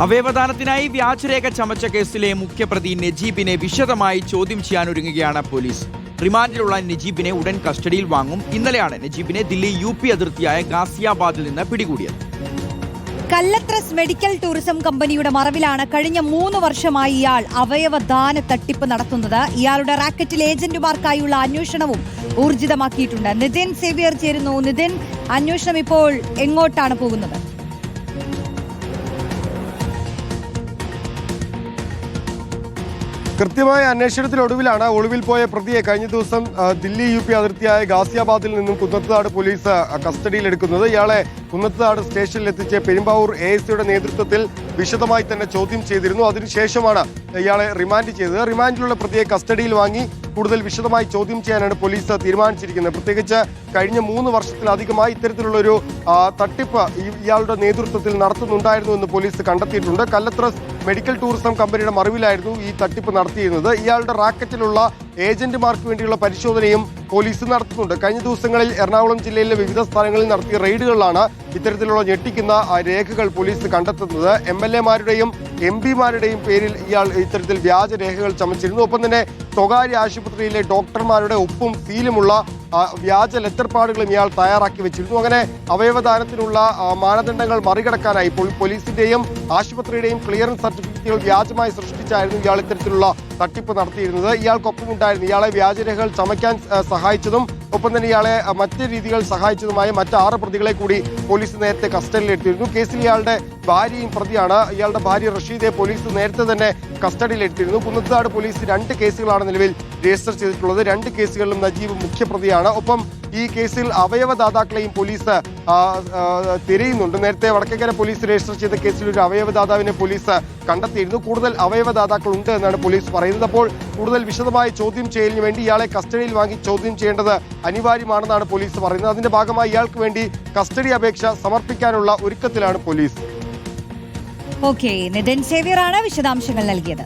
അവയവദാനത്തിനായി വ്യാജരേഖ ചമച്ച കേസിലെ മുഖ്യപ്രതി നജീബിനെ വിശദമായി ചോദ്യം ചെയ്യാനൊരുങ്ങുകയാണ് പോലീസ്. റിമാൻഡിലുള്ള നജീബിനെ ഉടൻ കസ്റ്റഡിയിൽ വാങ്ങും. ഇന്നലെയാണ് നജീബിനെ ദില്ലി UP അതിർത്തിയായ ഗാസിയാബാദിൽ നിന്ന് പിടികൂടിയത്. കല്ലത്രസ് മെഡിക്കൽ ടൂറിസം കമ്പനിയുടെ മറവിലാണ് കഴിഞ്ഞ 3 വർഷമായി ഇയാൾ അവയവദാന തട്ടിപ്പ് നടത്തുന്നത്. ഇയാളുടെ റാക്കറ്റിൽ ഏജന്റുമാർക്കായുള്ള അന്വേഷണവും ഊർജിതമാക്കിയിട്ടുണ്ട്. നിതിൻ സേവ്യർ ചേരുന്നു. നിതിൻ, അന്വേഷണം ഇപ്പോൾ എങ്ങോട്ടാണ് പോകുന്നത്? കൃത്യമായ അന്വേഷണത്തിനൊടുവിലാണ് ഒളിവിൽ പോയ പ്രതിയെ കഴിഞ്ഞ ദിവസം ദില്ലി UP അതിർത്തിയായ ഗാസിയാബാദിൽ നിന്നും കുന്നത്തുനാട് പോലീസ് കസ്റ്റഡിയിലെടുക്കുന്നത്. ഇയാളെ കുന്നത്തുനാട് സ്റ്റേഷനിൽ എത്തിച്ച് പെരുമ്പാവൂർ ASCയുടെ നേതൃത്വത്തിൽ വിശദമായി തന്നെ ചോദ്യം ചെയ്തിരുന്നു. അതിനുശേഷമാണ് ഇയാളെ റിമാൻഡ് ചെയ്തത്. റിമാൻഡിലുള്ള പ്രതിയെ കസ്റ്റഡിയിൽ വാങ്ങി കൂടുതൽ വിശദമായി ചോദ്യം ചെയ്യാനാണ് പോലീസ് തീരുമാനിച്ചിരിക്കുന്നത്. പ്രത്യേകിച്ച് കഴിഞ്ഞ 3 വർഷത്തിലധികമായി ഇത്തരത്തിലുള്ളൊരു തട്ടിപ്പ് ഇയാളുടെ നേതൃത്വത്തിൽ നടത്തുന്നുണ്ടായിരുന്നു എന്ന് പോലീസ് കണ്ടെത്തിയിട്ടുണ്ട്. കല്ലത്രസ് മെഡിക്കൽ ടൂറിസം കമ്പനിയുടെ മറവിലായിരുന്നു ഈ തട്ടിപ്പ് നടത്തിയിരുന്നത്. ഇയാളുടെ റാക്കറ്റിലുള്ള ഏജന്റുമാർക്ക് വേണ്ടിയുള്ള പരിശോധനയും പോലീസ് നടത്തുന്നുണ്ട്. കഴിഞ്ഞ ദിവസങ്ങളിൽ എറണാകുളം ജില്ലയിലെ വിവിധ സ്ഥലങ്ങളിൽ നടത്തിയ റെയ്ഡുകളിലാണ് ഇത്തരത്തിലുള്ള ഞെട്ടിക്കുന്ന രേഖകൾ പോലീസ് കണ്ടെത്തുന്നത്. MLA-മാരുടെയും MP-മാരുടെയും പേരിൽ ഇയാൾ ഇത്തരത്തിൽ വ്യാജ രേഖകൾ ചമച്ചിരുന്നു. ഒപ്പം തന്നെ സ്വകാര്യ ആശുപത്രിയിലെ ഡോക്ടർമാരുടെ ഒപ്പും സീലുമുള്ള വ്യാജ ലെറ്റർപാടുകളും ഇയാൾ തയ്യാറാക്കി വെച്ചിരുന്നു. അങ്ങനെ അവയവദാനത്തിനുള്ള മാനദണ്ഡങ്ങൾ മറികടക്കാനായി പോലീസിന്റെയും ആശുപത്രിയുടെയും ക്ലിയറൻസ് സർട്ടിഫിക്കറ്റുകൾ വ്യാജമായി സൃഷ്ടിച്ചായിരുന്നു ഇയാൾ ഇത്തരത്തിലുള്ള തട്ടിപ്പ് നടത്തിയിരുന്നത്. ഇയാൾക്കൊപ്പം ഉണ്ടായിരുന്നു ഇയാളെ വ്യാജരേഖകൾ ചമയ്ക്കാൻ സഹായിച്ചതും ഒപ്പം തന്നെ ഇയാളെ മറ്റ് രീതികൾ സഹായിച്ചതുമായ മറ്റ് 6 പ്രതികളെ കൂടി പോലീസ് നേരത്തെ കസ്റ്റഡിയിലെടുത്തിരുന്നു. കേസിൽ ഇയാളുടെ ഭാര്യയും പ്രതിയാണ്. ഇയാളുടെ ഭാര്യ റഷീദയെ പോലീസ് നേരത്തെ തന്നെ കസ്റ്റഡിയിലെടുത്തിരുന്നു. കുന്നത്തുനാട് പോലീസ് 2 കേസുകളാണ് നിലവിൽ രജിസ്റ്റർ ചെയ്തിട്ടുള്ളത്. 2 കേസുകളിലും നജീബ് മുഖ്യപ്രതിയാണ്. ഒപ്പം ഈ കേസിൽ അവയവദാതാക്കളെയും പോലീസ് തിരയുന്നുണ്ട്. നേരത്തെ വടക്കേക്കര പോലീസ് രജിസ്റ്റർ ചെയ്ത കേസിൽ ഒരു അവയവദാതാവിനെ പോലീസ് കണ്ടെത്തിയിരുന്നു. കൂടുതൽ അവയവദാതാക്കൾ ഉണ്ട് എന്നാണ് പോലീസ് പറയുന്നത്. അപ്പോൾ കൂടുതൽ വിശദമായ ചോദ്യം ചെയ്യലിന് വേണ്ടി ഇയാളെ കസ്റ്റഡിയിൽ വാങ്ങി ചോദ്യം ചെയ്യേണ്ടത് അനിവാര്യമാണെന്നാണ് പോലീസ് പറയുന്നത്. അതിന്റെ ഭാഗമായി ഇയാൾക്ക് വേണ്ടി കസ്റ്റഡി അപേക്ഷ സമർപ്പിക്കാനുള്ള ഒരുക്കത്തിലാണ് പോലീസ്. ഓക്കെ, നിതിൻ സേവ്യറാണ് വിശദാംശങ്ങൾ നൽകിയത്.